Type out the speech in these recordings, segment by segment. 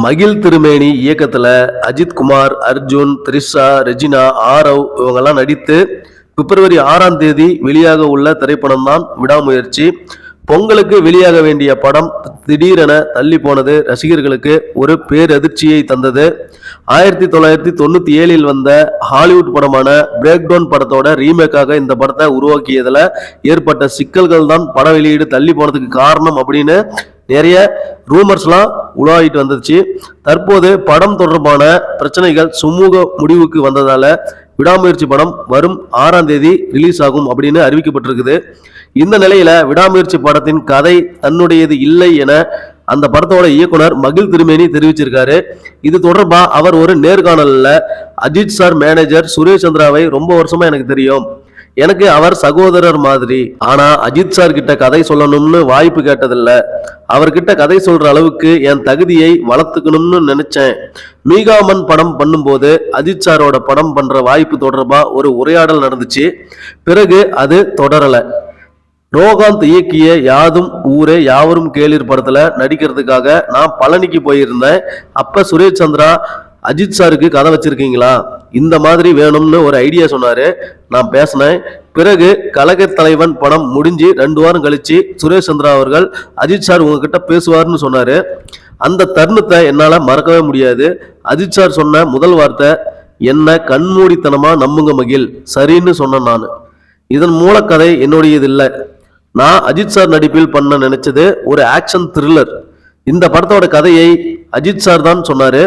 மகிழ் திருமேனி இயக்கத்துல அஜித் குமார், அர்ஜுன், த்ரிஷா, ரெஜினா, ஆரவ் இவங்கெல்லாம் நடித்து பிப்ரவரி 6ஆம் தேதி வெளியாக உள்ள திரைப்படம் தான் விடாமுயற்சி. பொங்கலுக்கு வெளியாக வேண்டிய படம் திடீரென தள்ளி போனது ரசிகர்களுக்கு ஒரு பேரதிர்ச்சியை தந்தது. 1997 வந்த ஹாலிவுட் படமான பிரேக் டவுன் படத்தோட ரீமேக்காக இந்த படத்தை உருவாக்கியதுல ஏற்பட்ட சிக்கல்கள் தான் பட வெளியீடு தள்ளி போனதுக்கு காரணம் அப்படின்னு நிறைய ரூமர்ஸ்லாம் உலாவிட்டு வந்துச்சு. தற்போது படம் தொடர்பான பிரச்சனைகள் சுமூக முடிவுக்கு வந்ததால விடாமுயற்சி படம் வரும் 6ஆம் தேதி ரிலீஸ் ஆகும் அப்படின்னு அறிவிக்கப்பட்டிருக்குது. இந்த நிலையில விடாமுயற்சி படத்தின் கதை தன்னுடையது இல்லை என அந்த படத்தோட இயக்குனர் மகிழ் திருமேனி தெரிவிச்சிருக்காரு. இது தொடர்பா அவர் ஒரு நேர்காணல்ல அஜித் சார் மேனேஜர் சுரேஷ் சந்திராவை ரொம்ப வருஷமா எனக்கு தெரியும், எனக்கு அவர் சகோதரர் மாதிரி, ஆனா அஜித் சார் கிட்ட கதை சொல்லணும்னு வாய்ப்பு கேட்டதில்ல, அவர்கிட்ட கதை சொல்ற அளவுக்கு என் தகுதியை வளர்த்துக்கணும்னு நினைச்சேன். மீகாமன் படம் பண்ணும்போது அஜித் சாரோட படம் பண்ற வாய்ப்பு தொடர்பா ஒரு உரையாடல் நடந்துச்சு. பிறகு அது தொடரல. ரோகாந்த் இயக்கிய யாதும் ஊரே யாவரும் கேளீர் படத்துல நடிக்கிறதுக்காக நான் பழனிக்கு போயிருந்தேன். அப்ப சுரேஷ் சந்திரா அஜித் சாருக்கு கதை வச்சிருக்கீங்களா, இந்த மாதிரி வேணும்னு ஒரு ஐடியா சொன்னாரு. நான் பேசினேன். பிறகு கழகத் தலைவன் படம் முடிஞ்சு 2 வாரம் கழிச்சு சுரேஷ் சந்திரா அவர்கள் அஜித் சார் உங்ககிட்ட பேசுவார்னு சொன்னாரு. அந்த தருணத்தை என்னால மறக்கவே முடியாது. அஜித் சார் சொன்ன முதல் வார்த்தை, என்ன கண்மூடித்தனமா நம்புங்க மகிழ், சரின்னு சொன்னேன் நான். இதன் மூலக்கதை என்னுடையது இல்லை. நான் அஜித் சார் நடிப்பில் பண்ண நினைச்சது ஒரு ஆக்ஷன் த்ரில்லர். இந்த படத்தோட கதையை அஜித் சார் தான் சொன்னாரு.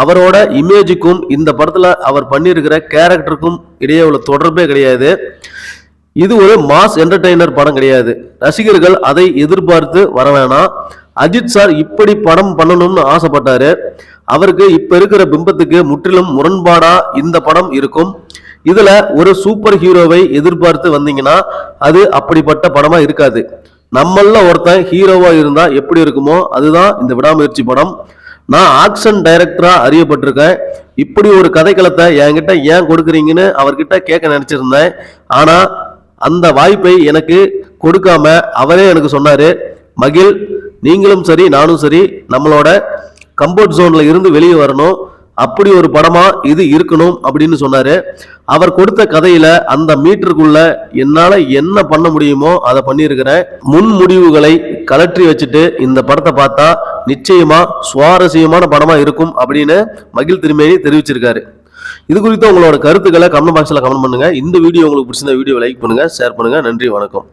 அவரோட இமேஜுக்கும் இந்த படத்துல அவர் பண்ணியிருக்கிற கேரக்டருக்கும் இடையே உள்ள தொடர்பே கிடையாது. இது ஒரு மாஸ் என்டர்டெய்னர் படம் கிடையாது. ரசிகர்கள் அதை எதிர்பார்த்து வர வேணாம். அஜித் சார் இப்படி படம் பண்ணணும்னு ஆசைப்பட்டாரு. அவருக்கு இப்ப இருக்கிற பிம்பத்துக்கு முற்றிலும் முரண்பாடா இந்த படம் இருக்கும். இதுல ஒரு சூப்பர் ஹீரோவை எதிர்பார்த்து வந்தீங்கன்னா அது அப்படிப்பட்ட படமா இருக்காது. நம்மள ஒருத்தன் ஹீரோவா இருந்தா எப்படி இருக்குமோ அதுதான் இந்த விடாமுயற்சி படம். நான் ஆக்ஷன் டைரக்டரா அறியப்பட்டிருக்கேன். இப்படி ஒரு கதைக்களத்தை என்கிட்ட ஏன் கொடுக்குறீங்கன்னு அவர்கிட்ட கேட்க நினைச்சிருந்தேன். ஆனா அந்த வாய்ப்பை எனக்கு கொடுக்காம அவரே எனக்கு சொன்னாரு, மகிழ், நீங்களும் சரி நானும் சரி நம்மளோட கம்ஃபர்ட் ஜோன்ல இருந்து வெளியே வரணும், அப்படி ஒரு படமா இது இருக்கணும் அப்படின்னு சொன்னாரு. அவர் கொடுத்த கதையில அந்த மீட்டருக்குள்ள என்னால என்ன பண்ண முடியுமோ அதை பண்ணியிருக்கிறேன். முன் முடிவுகளை கலற்றி வச்சுட்டு இந்த படத்தை பார்த்தா நிச்சயமா சுவாரஸ்யமான படமா இருக்கும் அப்படின்னு மகிழ் திருமேனி தெரிவிச்சிருக்காரு. இது குறித்து உங்களோட கருத்துக்களை கமெண்ட் பாக்ஸ்ல கமெண்ட் பண்ணுங்க. இந்த வீடியோ உங்களுக்கு பிடிச்சிருந்த வீடியோ லைக் பண்ணுங்க, ஷேர் பண்ணுங்க. நன்றி, வணக்கம்.